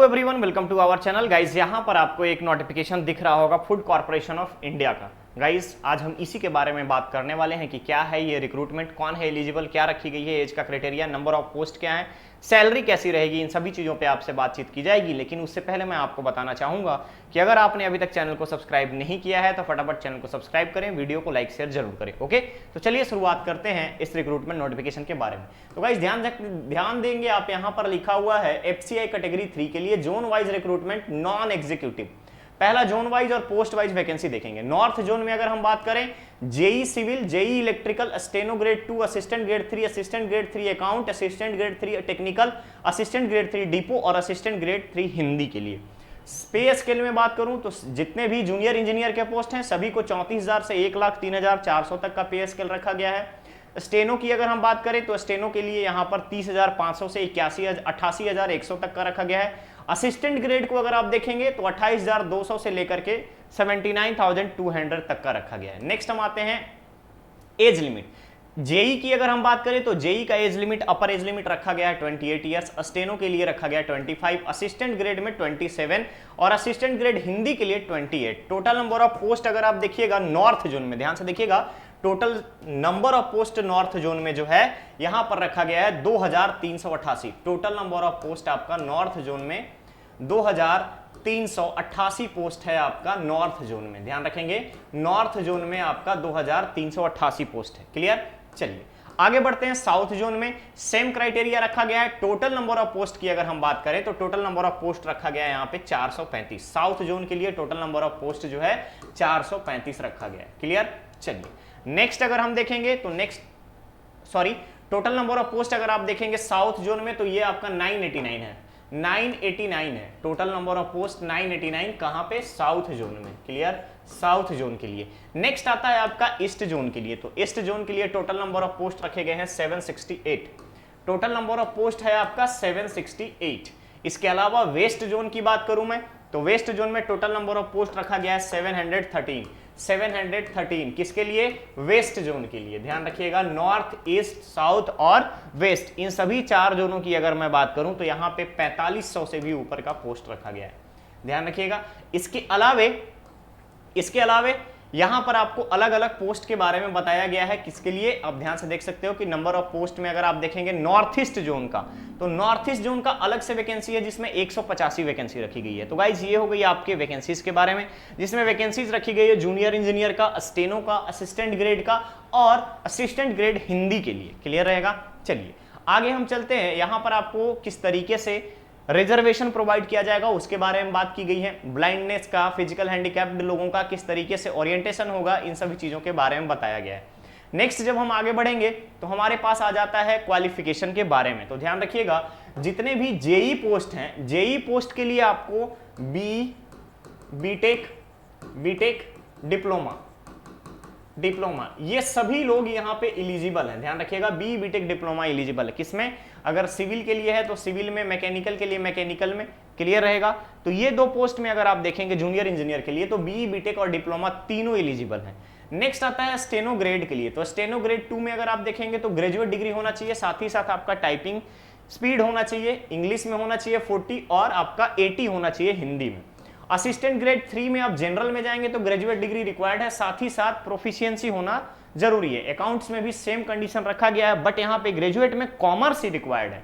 Hello everyone, welcome to our channel. Guys यहाँ पर आपको एक नोटिफिकेशन दिख रहा होगा फूड कॉर्पोरेशन ऑफ इंडिया का। गाइज आज हम इसी के बारे में बात करने वाले हैं कि क्या है ये रिक्रूटमेंट, कौन है एलिजिबल, क्या रखी गई है एज का क्राइटेरिया, नंबर ऑफ पोस्ट क्या है, सैलरी कैसी रहेगी, इन सभी चीज़ों पे आपसे बातचीत की जाएगी। लेकिन उससे पहले मैं आपको बताना चाहूँगा कि अगर आपने अभी तक चैनल को सब्सक्राइब नहीं किया है तो फटाफट चैनल को सब्सक्राइब करें, वीडियो को लाइक शेयर जरूर करें। ओके, तो चलिए शुरुआत करते हैं इस रिक्रूटमेंट नोटिफिकेशन के बारे में। तो गाइस ध्यान देंगे आप, यहाँ पर लिखा हुआ है एफसीआई कैटेगरी 3 के लिए zone wise recruitment non executive. पहला जोन वाइज और पोस्ट वाइज वैकेंसी देखेंगे। नॉर्थ जोन में अगर हम बात करें, JE civil, JE electrical, steno grade 2, assistant grade 3, assistant grade 3 account, assistant grade 3 technical, assistant grade 3 depot और असिस्टेंट ग्रेड 3 हिंदी के लिए। पे स्केल में बात करूं तो जितने भी जूनियर इंजीनियर के पोस्ट हैं सभी को 34,000 से 1,03,400 तक का पे स्केल रखा गया है। स्टेनो की अगर हम बात करें तो स्टेनो के लिए यहां पर 30,500 से 88,100 तक का रखा गया है। असिस्टेंट ग्रेड को अगर आप देखेंगे तो 28,200 से लेकर के 79,200 तक का रखा गया है। नेक्स्ट हम आते हैं एज लिमिट। जेई की अगर हम बात करें तो जेई का एज लिमिट, अपर एज लिमिट रखा गया है 28 ईयर्स, स्टेनो के लिए रखा गया 25, असिस्टेंट ग्रेड में 27 और असिस्टेंट ग्रेड हिंदी के लिए 28। टोटल नंबर ऑफ पोस्ट अगर आप देखिएगा नॉर्थ जोन में, ध्यान से देखिएगा, total number of post north zone में जो है यहां पर रखा गया है 2,388। टोटल नंबर ऑफ पोस्ट आपका नॉर्थ जोन में 2,388 पोस्ट है आपका नॉर्थ जोन में। ध्यान रखेंगे, नॉर्थ जोन में आपका 2,388 पोस्ट है। क्लियर? चलिए आगे बढ़ते हैं। साउथ जोन में सेम क्राइटेरिया रखा गया है। टोटल नंबर ऑफ पोस्ट की अगर हम बात करें तो टोटल नंबर ऑफ पोस्ट रखा गया है यहाँ पे 435। साउथ जोन के लिए टोटल नंबर ऑफ पोस्ट जो है 435 रखा गया है। क्लियर? चलिए नेक्स्ट अगर हम देखेंगे तो टोटल नंबर ऑफ पोस्ट अगर आप देखेंगे साउथ जोन में तो ये आपका 989 है। 989 है टोटल नंबर ऑफ पोस्ट, 989 कहां पे? साउथ जोन में। क्लियर? साउथ जोन के लिए। नेक्स्ट आता है आपका ईस्ट जोन के लिए। तो ईस्ट जोन के लिए टोटल नंबर ऑफ पोस्ट रखे गए हैं 768। टोटल नंबर ऑफ पोस्ट है आपका 768। इसके अलावा वेस्ट जोन की बात करूं मैं तो वेस्ट जोन में टोटल नंबर ऑफ पोस्ट रखा गया है 713। 713 किसके लिए? वेस्ट जोन के लिए। ध्यान रखिएगा, नॉर्थ, ईस्ट, साउथ और वेस्ट, इन सभी चार जोनों की अगर मैं बात करूं तो यहां पे 4500 से भी ऊपर का पोस्ट रखा गया है। ध्यान रखिएगा। इसके अलावे यहां पर आपको अलग अलग पोस्ट के बारे में बताया गया है। किसके लिए? आप ध्यान से देख सकते हो कि नंबर ऑफ पोस्ट में अगर आप देखेंगे नॉर्थ ईस्ट जोन का, तो नॉर्थ ईस्ट जोन का अलग से वैकेंसी है जिसमें 185 वैकेंसी रखी गई है। तो गाइज ये हो गई आपके वैकेंसीज के बारे में, जिसमें वैकेंसीज रखी गई है जूनियर इंजीनियर का, स्टेनो का, असिस्टेंट ग्रेड का और असिस्टेंट ग्रेड हिंदी के लिए। क्लियर रहेगा? चलिए आगे हम चलते हैं। यहां पर आपको किस तरीके से रिजर्वेशन प्रोवाइड किया जाएगा उसके बारे में बात की गई है। ब्लाइंडनेस का, फिजिकल हैंडीकैप्ड लोगों का किस तरीके से ओरिएंटेशन होगा, इन सभी चीजों के बारे में बताया गया है। नेक्स्ट जब हम आगे बढ़ेंगे तो हमारे पास आ जाता है क्वालिफिकेशन के बारे में। तो ध्यान रखिएगा, जितने भी जेई पोस्ट हैं, जेई पोस्ट के लिए आपको बीटेक, डिप्लोमा, ये सभी लोग यहाँ पे एलिजिबल हैं। ध्यान रखिएगा, बीटेक डिप्लोमा एलिजिबल है। किसमें? अगर सिविल के लिए है तो सिविल में, मैकेनिकल के लिए मैकेनिकल में। क्लियर रहेगा? तो ये दो पोस्ट में अगर आप देखेंगे जूनियर इंजीनियर के लिए तो बीटेक और डिप्लोमा तीनों एलिजिबल हैं। नेक्स्ट आता है स्टेनो ग्रेड के लिए। तो स्टेनो ग्रेड 2 में अगर आप देखेंगे तो ग्रेजुएट डिग्री होना चाहिए, साथ ही साथ आपका टाइपिंग स्पीड होना चाहिए, इंग्लिश में होना चाहिए 40 और आपका 80 होना चाहिए हिंदी में। असिस्टेंट ग्रेड 3 में आप जनरल में जाएंगे तो ग्रेजुएट डिग्री रिक्वायर्ड है, साथ ही साथ प्रोफिशिएंसी होना जरूरी है। अकाउंट्स में भी सेम कंडीशन रखा गया है, बट यहां पे ग्रेजुएट में कॉमर्स ही रिक्वायर्ड है।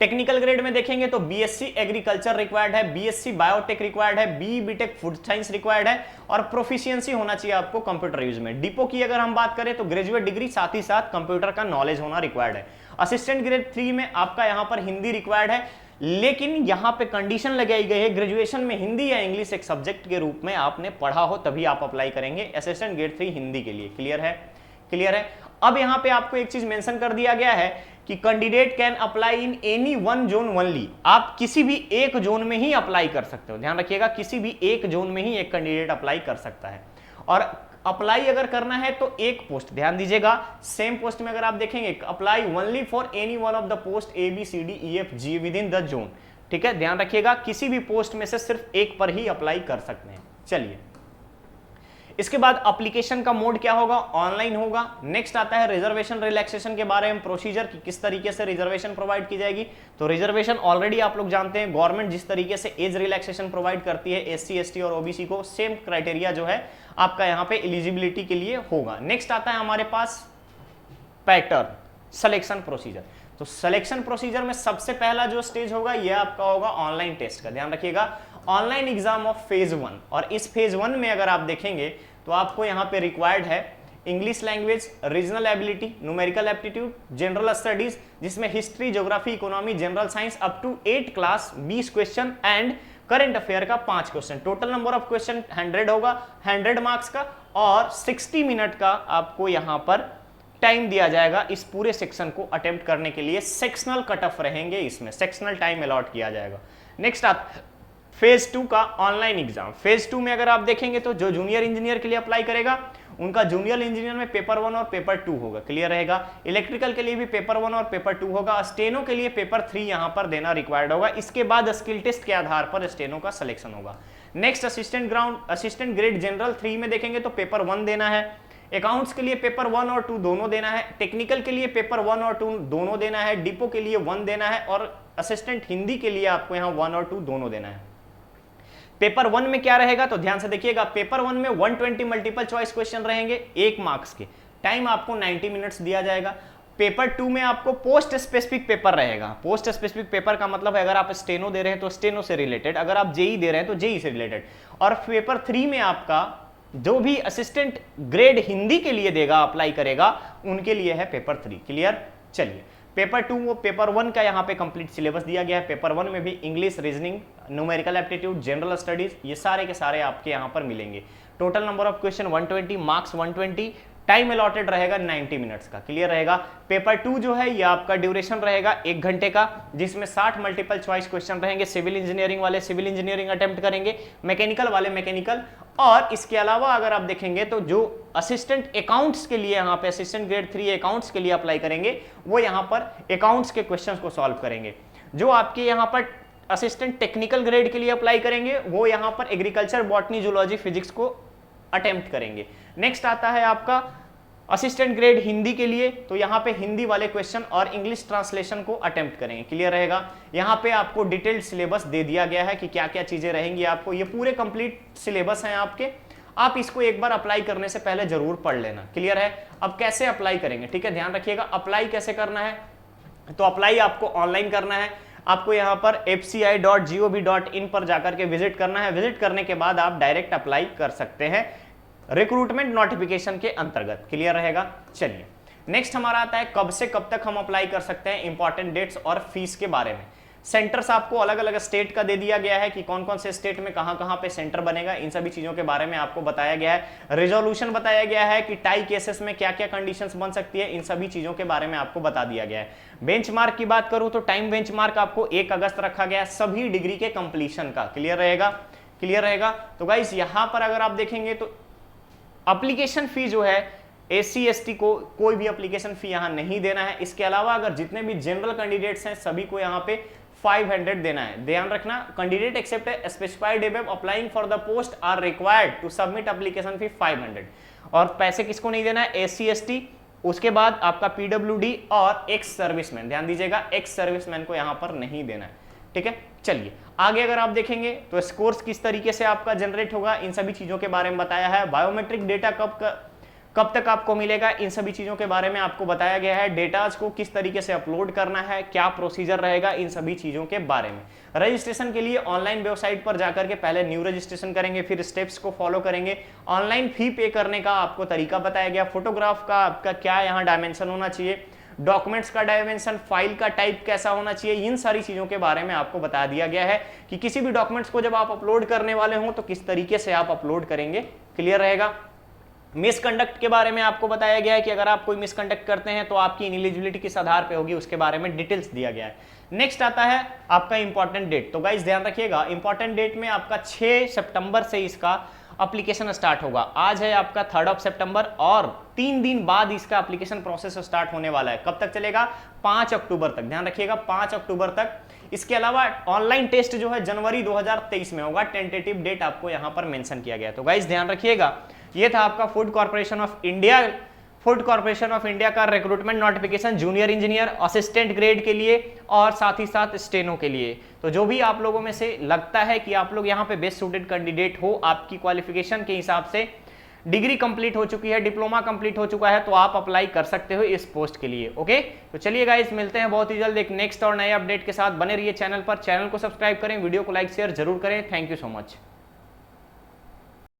टेक्निकल ग्रेड में देखेंगे तो बीएससी एग्रीकल्चर रिक्वायर्ड है, बीएससी बायोटेक रिक्वायर्ड है, बीटेक फूड साइंस रिक्वायर्ड है और प्रोफिशिएंसी होना चाहिए आपको कंप्यूटर यूज में। डिपो की अगर हम बात करें तो ग्रेजुएट डिग्री, साथ ही साथ कंप्यूटर का नॉलेज होना रिक्वायर्ड है। असिस्टेंट ग्रेड 3 में आपका यहां पर हिंदी रिक्वायर्ड है, लेकिन यहां पे कंडीशन लगाई गई है ग्रेजुएशन में हिंदी या इंग्लिश एक सब्जेक्ट के रूप में आपने पढ़ा हो तभी आप अप्लाई करेंगे असिस्टेंट ग्रेड 3 हिंदी के लिए। क्लियर है? क्लियर है। अब यहां पे आपको एक चीज मेंशन कर दिया गया है कि candidate can apply in any one zone only. आप किसी भी एक जोन में ही अप्लाई कर सकते हो। ध्यान रखिएगा, किसी भी एक जोन में ही एक कैंडिडेट अप्लाई कर सकता है। और अप्लाई अगर करना है तो एक पोस्ट, ध्यान दीजिएगा, सेम पोस्ट में अगर आप देखेंगे apply only for any one of the post ABCDEFG with in the zone. ठीक है, ध्यान रखिएगा, किसी भी पोस्ट में से सिर्फ एक पर ही अप्लाई कर सकते हैं। चलिए इसके बाद एप्लीकेशन का मोड क्या होगा, ऑनलाइन होगा। नेक्स्ट आता है रिजर्वेशन रिलैक्सेशन के बारे में, प्रोसीजर की किस तरीके से रिजर्वेशन प्रोवाइड की जाएगी। तो रिजर्वेशन ऑलरेडी आप लोग जानते हैं, गवर्नमेंट जिस तरीके से एज रिलैक्सेशन प्रोवाइड करती है एससी एसटी और ओबीसी को, सेम क्राइटेरिया जो है आपका यहाँ पे एलिजिबिलिटी के लिए होगा। नेक्स्ट आता है हमारे पास पैटर्न सिलेक्शन प्रोसीजर। तो सिलेक्शन प्रोसीजर में सबसे पहला जो स्टेज होगा यह आपका होगा ऑनलाइन टेस्ट का, ध्यान रखिएगा, ऑनलाइन एग्जाम ऑफ फेज 1। और इस फेज 1 में अगर आप देखेंगे तो आपको यहाँ पे रिक्वायर्ड है English language, regional ability, numerical aptitude, general studies जिसमें history, geography, economy, general science up to 8 class 20 question and current affair का 5 question. Total number of question 100 होगा, 100 मार्क्स का, और 60 मिनट का आपको यहां पर टाइम दिया जाएगा इस पूरे सेक्शन को अटेम्प्ट करने के लिए। सेक्शनल कट ऑफ रहेंगे, इसमें सेक्शनल टाइम अलॉट किया जाएगा। नेक्स्ट फेज 2 का ऑनलाइन एग्जाम। फेज 2 में अगर आप देखेंगे तो जो जूनियर इंजीनियर के लिए अप्लाई करेगा उनका जूनियर इंजीनियर में पेपर 1 और पेपर 2 होगा, क्लियर रहेगा। इलेक्ट्रिकल के लिए भी पेपर 1 और पेपर 2 होगा। स्टेनो के लिए पेपर 3 यहां पर देना रिक्वायर्ड होगा। इसके बाद स्किल टेस्ट के आधार पर स्टेनो का सिलेक्शन होगा। नेक्स्ट असिस्टेंट ग्रेड जनरल 3 में देखेंगे तो पेपर 1 देना है। अकाउंट्स के लिए पेपर 1 और 2 दोनों देना है। टेक्निकल के लिए पेपर 1 और 2 दोनों देना है। डिपो के लिए 1 देना है, और असिस्टेंट हिंदी के लिए आपको यहाँ 1 और 2 दोनों देना है। पेपर 1 में क्या रहेगा तो ध्यान से देखिएगा, पेपर 1 में 120 मल्टीपल चॉइस क्वेश्चन रहेंगे 1 मार्क्स के, टाइम आपको 90 मिनट्स दिया जाएगा। पेपर 2 में आपको पोस्ट स्पेसिफिक पेपर रहेगा। पोस्ट स्पेसिफिक पेपर का मतलब है अगर आप स्टेनो दे रहे हैं तो स्टेनो से रिलेटेड, अगर आप जेई दे रहे हैं तो जेई से रिलेटेड। और पेपर 3 में आपका जो भी असिस्टेंट ग्रेड हिंदी के लिए देगा, अप्लाई करेगा, उनके लिए है पेपर 3, क्लियर। चलिए पेपर 2 वो पेपर 1 का यहाँ पे कंप्लीट सिलेबस दिया गया है। पेपर 1 में भी English, reasoning, numerical aptitude, general studies, ये सारे के सारे आपके यहाँ पर मिलेंगे। Total number of question 120, marks 120, time allotted रहेगा 90 मिनट्स का, क्लियर रहेगा। पेपर 2 जो है ये आपका ड्यूरेशन रहेगा 1 घंटे का, जिसमें 60 मल्टीपल चॉइस क्वेश्चन रहेंगे। सिविल इंजीनियरिंग वाले सिविल इंजीनियरिंग अटेम्प्ट करेंगे, मैकेनिकल वाले मैकेनिकल। और इसके अलावा अगर आप देखेंगे तो जो असिस्टेंट अकाउंट्स के लिए यहाँ पे असिस्टेंट ग्रेड 3 अकाउंट्स के लिए अप्लाई करेंगे वो यहाँ पर अकाउंट्स के क्वेश्चंस को सॉल्व करेंगे। जो आपके यहाँ पर असिस्टेंट टेक्निकल ग्रेड के लिए अप्लाई करेंगे वो यहाँ पर एग्रीकल्चर, बॉटनी, जूलॉजी, फिजिक्स को अटेम्प्ट करेंगे। नेक्स्ट आता है आपका असिस्टेंट ग्रेड हिंदी के लिए, तो यहाँ पे हिंदी वाले क्वेश्चन और इंग्लिश ट्रांसलेशन को अटेम्प्ट करेंगे, क्लियर रहेगा। यहाँ पे आपको डिटेल्ड सिलेबस दे दिया गया है कि क्या क्या चीजें रहेंगी आपको, ये पूरे कंप्लीट सिलेबस हैं आपके। आप इसको एक बार अप्लाई करने से पहले जरूर पढ़ लेना, क्लियर है। अब कैसे अप्लाई करेंगे, ठीक है, ध्यान रखिएगा। अप्लाई कैसे करना है, तो अप्लाई आपको ऑनलाइन करना है। आपको यहाँ पर fci.gov.in पर जाकर के विजिट करना है। विजिट करने के बाद आप डायरेक्ट अप्लाई कर सकते हैं रिक्रूटमेंट नोटिफिकेशन के अंतर्गत, क्लियर रहेगा। चलिए नेक्स्ट हमारा आता है कब से कब तक हम अप्लाई कर सकते हैं, इंपॉर्टेंट डेट्स और फीस के बारे में। सेंटर्स आपको अलग अलग स्टेट का दे दिया गया है कि कौन कौन से स्टेट में कहां पे सेंटर बनेगा, इन सभी चीजों के बारे में आपको बताया गया है। रिजोल्यूशन बताया गया है कि टाई केसेस में क्या क्या कंडीशंस बन सकती है, इन सभी चीजों के बारे में आपको बता दिया गया है। बेंचमार्क की बात करूं तो टाइम बेंचमार्क आपको 1 अगस्त रखा गया है सभी डिग्री के कंप्लीशन का, क्लियर रहेगा, क्लियर रहेगा। तो गाइस यहां पर अगर आप देखेंगे तो एप्लीकेशन फी जो है एससी एसटी को कोई भी एप्लीकेशन फी यहां नहीं देना है। इसके अलावा अगर जितने भी जनरल कैंडिडेट्स हैं सभी को यहां पे 500 देना है। ध्यान रखना, candidate except specified above applying for the post are required to submit application fee 500। और पैसे किसको नहीं देना है, एससी एसटी, उसके बाद आपका पीडब्ल्यूडी और एक्स सर्विसमैन। ध्यान दीजिएगा, एक्स सर्विसमैन को यहां पर नहीं देना है, ठीक है। चलिए आगे अगर आप देखेंगे तो स्कोर्स किस तरीके से आपका जनरेट होगा, इन सभी चीजों के बारे में बताया है। बायोमेट्रिक डेटा कब तक आपको मिलेगा, इन सभी चीजों के बारे में आपको बताया गया है। डेटाज को किस तरीके से अपलोड करना है, क्या प्रोसीजर रहेगा, इन सभी चीजों के बारे में। रजिस्ट्रेशन के लिए ऑनलाइन वेबसाइट पर जाकर के पहले न्यू रजिस्ट्रेशन करेंगे, फिर स्टेप्स को फॉलो करेंगे। ऑनलाइन फी पे करने का आपको तरीका बताया गया। फोटोग्राफ का आपका क्या यहाँ डायमेंशन होना चाहिए, डॉक्यूमेंट्स का डायमेंशन, फाइल का टाइप कैसा होना चाहिए, इन सारी चीजों के बारे में आपको बता दिया गया है कि किसी भी डॉक्यूमेंट्स को जब आप अपलोड करने वाले हो तो किस तरीके से आप अपलोड करेंगे, क्लियर रहेगा। मिसकंडक्ट के बारे में आपको बताया गया है कि अगर आप कोई मिसकंडक्ट करते हैं तो आपकी इनएलिजिबिलिटी किस आधार पे होगी, उसके बारे में डिटेल्स दिया गया है। नेक्स्ट आता है आपका इंपॉर्टेंट डेट। तो गाइस ध्यान रखिएगा, इंपॉर्टेंट डेट में आपका 6 सितंबर से इसका एप्लीकेशन स्टार्ट होगा। आज है आपका 3 सितंबर और 3 दिन बाद इसका एप्लीकेशन प्रोसेस स्टार्ट होने वाला है। कब तक चलेगा, 5 अक्टूबर तक। ध्यान रखिएगा 5 अक्टूबर तक। इसके अलावा ऑनलाइन टेस्ट जो है जनवरी 2023 में होगा। टेंटेटिव डेट आपको यहां पर मेंशन किया गया है। तो गाइस ध्यान रखिएगा ये था आपका फूड कॉर्पोरेशन ऑफ इंडिया का recruitment notification junior engineer, assistant grade के लिए और साथ ही साथ स्टेनो के लिए। तो जो भी आप लोगों में से लगता है कि आप लोग यहाँ पे बेस्ट सूटेड कैंडिडेट हो, आपकी क्वालिफिकेशन के हिसाब से डिग्री कंप्लीट हो चुकी है, डिप्लोमा कंप्लीट हो चुका है, तो आप अप्लाई कर सकते हो इस पोस्ट के लिए। ओके, तो चलिए गाइस, मिलते हैं बहुत ही जल्द एक नेक्स्ट और नए अपडेट के साथ। बने रहिए चैनल पर, चैनल को सब्सक्राइब करें, वीडियो को लाइक शेयर जरूर करें। Thank you so much.